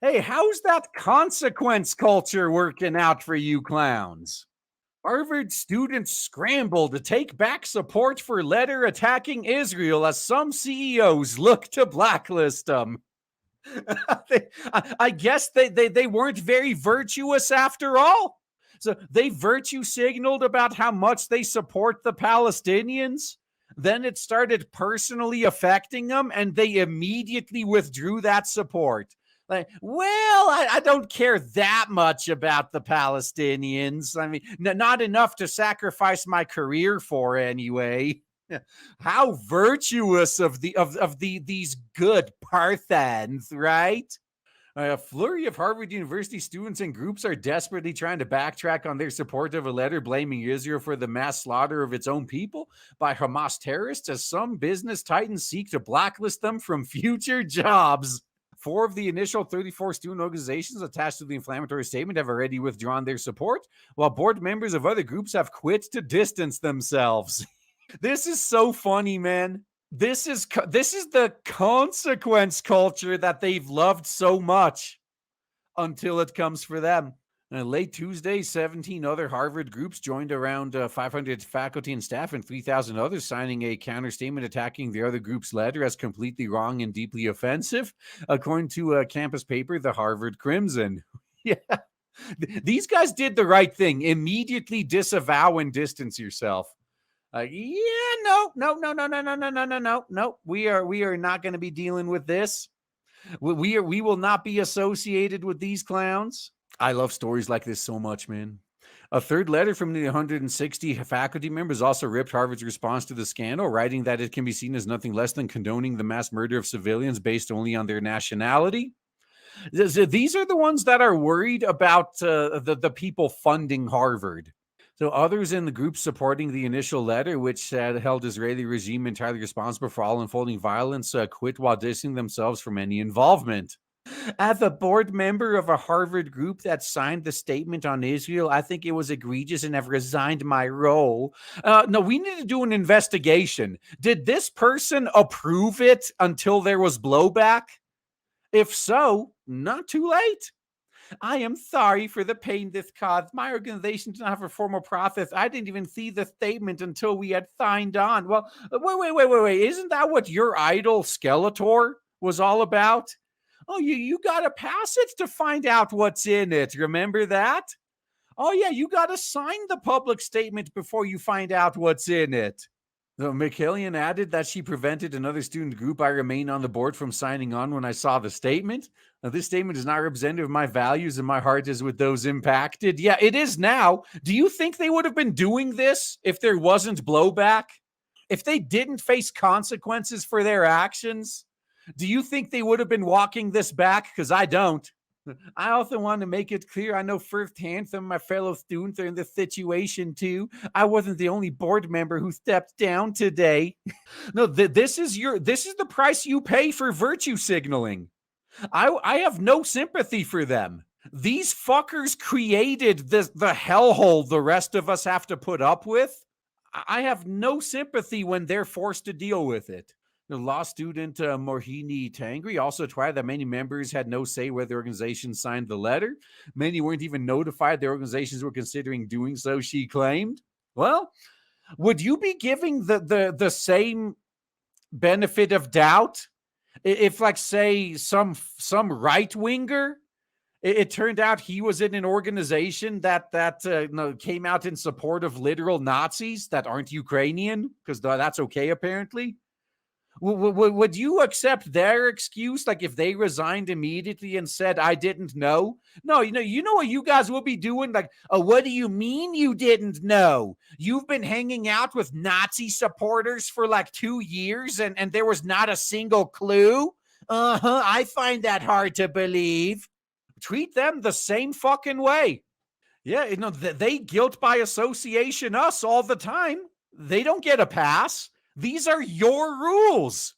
Hey, how's that consequence culture working out for you clowns? Harvard students scramble to take back support for letter attacking Israel as some CEOs look to blacklist them. I guess they weren't very virtuous after all. So they virtue signaled about how much they support the Palestinians. Then it started personally affecting them, and they immediately withdrew that support. Like, well, I don't care that much about the Palestinians. I mean, not enough to sacrifice my career for anyway. How virtuous of these good perthons, right? A flurry of Harvard University students and groups are desperately trying to backtrack on their support of a letter blaming Israel for the mass slaughter of its own people by Hamas terrorists, as some business titans seek to blacklist them from future jobs. 4 of the initial 34 student organizations attached to the inflammatory statement have already withdrawn their support, while board members of other groups have quit to distance themselves. This is so funny, man. This is the consequence culture that they've loved so much until it comes for them. Late Tuesday, 17 other Harvard groups joined around 500 faculty and staff and 3,000 others, signing a counterstatement attacking the other group's letter as completely wrong and deeply offensive, according to a campus paper, the Harvard Crimson. Yeah. These guys did the right thing. Immediately disavow and distance yourself. No. We are not going to be dealing with this. We will not be associated with these clowns. I love stories like this so much, man. A third letter from the 160 faculty members also ripped Harvard's response to the scandal, writing that it can be seen as nothing less than condoning the mass murder of civilians based only on their nationality. These are the ones that are worried about the people funding Harvard. So others in the group supporting the initial letter, which held Israeli regime entirely responsible for all unfolding violence, quit while distancing themselves from any involvement. As a board member of a Harvard group that signed the statement on Israel, I think it was egregious and have resigned my role. No, we need to do an investigation. Did this person approve it until there was blowback? If so, not too late. I am sorry for the pain this caused. My organization did not have a formal process. I didn't even see the statement until we had signed on. Well, wait. Isn't that what your idol Skeletor was all about? Oh, you got a passage to find out what's in it. Remember that? Oh, yeah, you got to sign the public statement before you find out what's in it. So McKillian added that she prevented another student group I remain on the board from signing on when I saw the statement. Now, this statement is not representative of my values, and my heart is with those impacted. Yeah, it is now. Do you think they would have been doing this if there wasn't blowback? If they didn't face consequences for their actions? Do you think they would have been walking this back? Because I don't. I also want to make it clear I know firsthand some of my fellow students are in this situation too. I wasn't the only board member who stepped down today. No, this is the price you pay for virtue signaling. I have no sympathy for them. These fuckers created the hellhole the rest of us have to put up with. I have no sympathy when they're forced to deal with it. The law student Mohini Tangri also tried that many members had no say whether the organization signed the letter. Many weren't even notified their organizations were considering doing so, she claimed. Well, would you be giving the same benefit of doubt if, like, say, some right-winger, it turned out he was in an organization that came out in support of literal Nazis that aren't Ukrainian, because that's okay, apparently? Would you accept their excuse? Like, if they resigned immediately and said, I didn't know? No, you know what you guys will be doing? Like, oh, what do you mean you didn't know? You've been hanging out with Nazi supporters for like 2 years and there was not a single clue? I find that hard to believe. Treat them the same fucking way. Yeah, they guilt by association us all the time. They don't get a pass. These are your rules.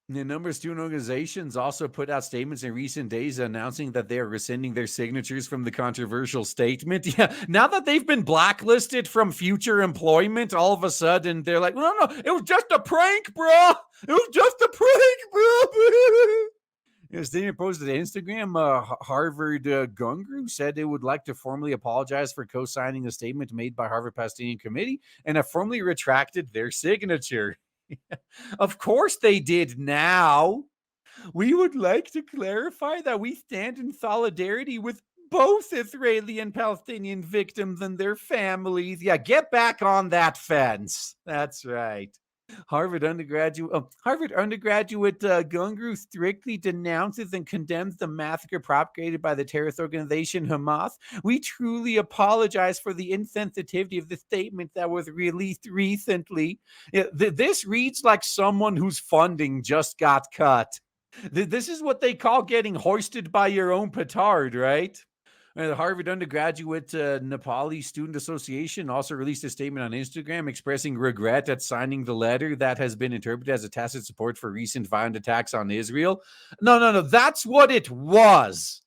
A number of student organizations also put out statements in recent days announcing that they are rescinding their signatures from the controversial statement. Yeah, now that they've been blacklisted from future employment, all of a sudden they're like, no, it was just a prank, bro. It was just a prank, bro. A statement posted to Instagram, Harvard Gungru said it would like to formally apologize for co-signing a statement made by Harvard Palestinian Committee and have formally retracted their signature. Of course they did now. We would like to clarify that we stand in solidarity with both Israeli and Palestinian victims and their families. Yeah, get back on that fence. That's right. Harvard undergraduate Gungru strictly denounces and condemns the massacre propagated by the terrorist organization Hamas. We truly apologize for the insensitivity of the statement that was released recently. This reads like someone whose funding just got cut. This is what they call getting hoisted by your own petard, right? The Harvard undergraduate Nepali Student Association also released a statement on Instagram expressing regret at signing the letter that has been interpreted as a tacit support for recent violent attacks on Israel. No. That's what it was.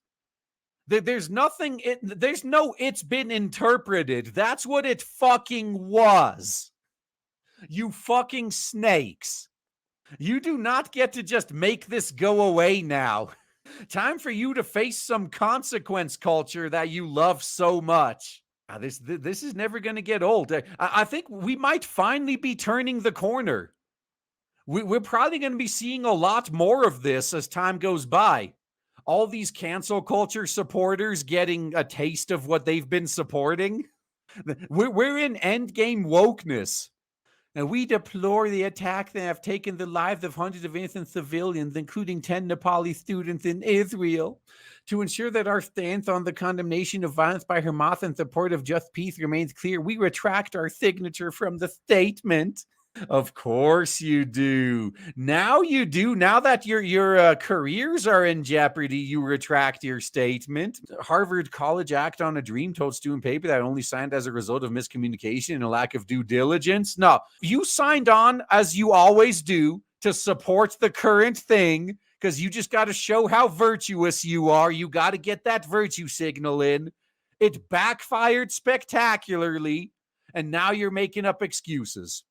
There's nothing, there's no, it's been interpreted. That's what it fucking was. You fucking snakes. You do not get to just make this go away now. Time for you to face some consequence culture that you love so much. This is never going to get old. I think we might finally be turning the corner. We're probably going to be seeing a lot more of this as time goes by. All these cancel culture supporters getting a taste of what they've been supporting. We're in endgame wokeness. And we deplore the attack that have taken the lives of hundreds of innocent civilians, including 10 Nepali students in Israel. To ensure that our stance on the condemnation of violence by Hamas in support of just peace remains clear, we retract our signature from the statement. Of course you do. Now you do. Now that your careers are in jeopardy, you retract your statement. Harvard College Act on a Dream told student paper that only signed as a result of miscommunication and a lack of due diligence. No, you signed on, as you always do, to support the current thing because you just got to show how virtuous you are. You got to get that virtue signal in. It backfired spectacularly, and now you're making up excuses.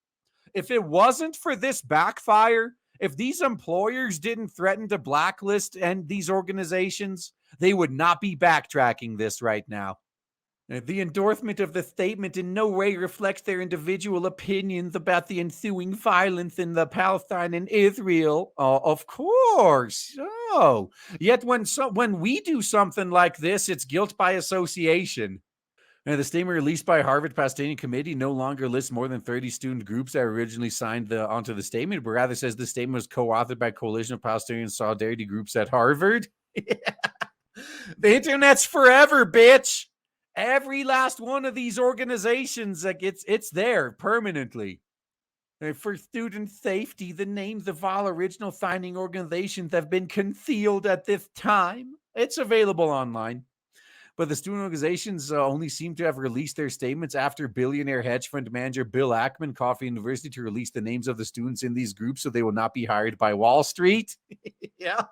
If it wasn't for this backfire, if these employers didn't threaten to blacklist and these organizations, they would not be backtracking this right now. The endorsement of the statement in no way reflects their individual opinions about the ensuing violence in the Palestine and Israel. Of course. Oh, yet when we do something like this, it's guilt by association. And the statement released by Harvard Palestinian Committee no longer lists more than 30 student groups that originally signed onto the statement, but rather says the statement was co-authored by a coalition of Palestinian solidarity groups at Harvard. The internet's forever, bitch. Every last one of these organizations, like it's there permanently. For student safety, the names of all original signing organizations have been concealed at this time. It's available online. But the student organizations only seem to have released their statements after billionaire hedge fund manager Bill Ackman called for the university to release the names of the students in these groups so they will not be hired by Wall Street. Yeah.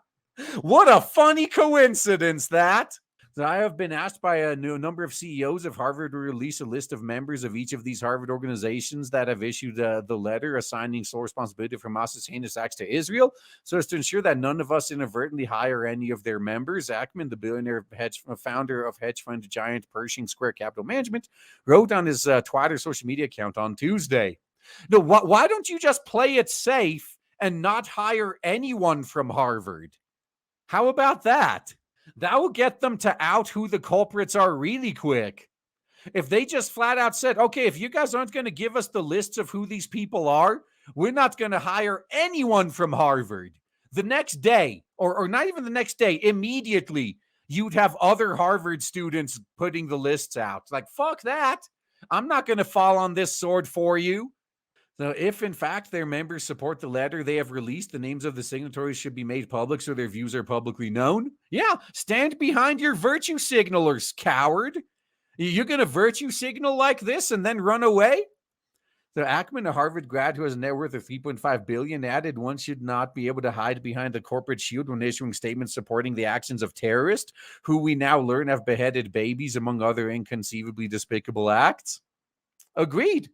What a funny coincidence that. I have been asked by a number of CEOs of Harvard to release a list of members of each of these Harvard organizations that have issued the letter assigning sole responsibility for Hamas's heinous acts to Israel, so as to ensure that none of us inadvertently hire any of their members. Ackman, the billionaire founder of hedge fund giant Pershing Square Capital Management, wrote on his Twitter social media account on Tuesday. No, why don't you just play it safe and not hire anyone from Harvard? How about that? That will get them to out who the culprits are really quick. If they just flat out said, okay, if you guys aren't going to give us the lists of who these people are, we're not going to hire anyone from Harvard. The next day, or not even the next day, immediately, you'd have other Harvard students putting the lists out. Like, fuck that. I'm not going to fall on this sword for you. So if, in fact, their members support the letter they have released, the names of the signatories should be made public so their views are publicly known. Yeah, stand behind your virtue signalers, coward. You're going to virtue signal like this and then run away? So Ackman, a Harvard grad who has a net worth of $3.5 billion, added one should not be able to hide behind the corporate shield when issuing statements supporting the actions of terrorists, who we now learn have beheaded babies, among other inconceivably despicable acts. Agreed.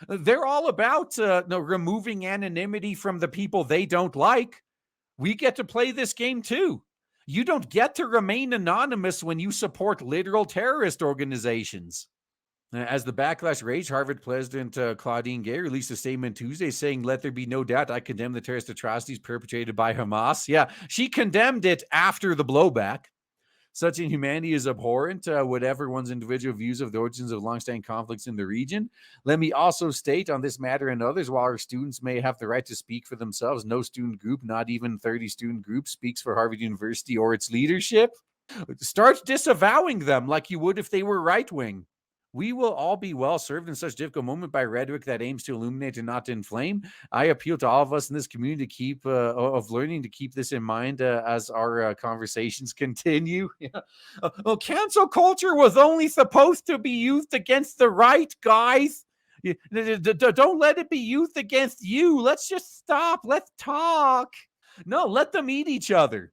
They're all about removing anonymity from the people they don't like. We get to play this game too. You don't get to remain anonymous when you support literal terrorist organizations. As the backlash raged, Harvard President Claudine Gay released a statement Tuesday saying, "Let there be no doubt I condemn the terrorist atrocities perpetrated by Hamas." Yeah, she condemned it after the blowback. Such inhumanity is abhorrent, whatever one's individual views of the origins of longstanding conflicts in the region. Let me also state on this matter and others, while our students may have the right to speak for themselves, no student group, not even 30 student groups, speaks for Harvard University or its leadership. Start disavowing them like you would if they were right wing. We will all be well served in such difficult moment by rhetoric that aims to illuminate and not to inflame. I appeal to all of us in this community to keep of learning to keep this in mind as our conversations continue. Yeah. Well, cancel culture was only supposed to be used against the right, guys. Don't let it be used against you. Let's just stop. Let's talk. No, let them eat each other.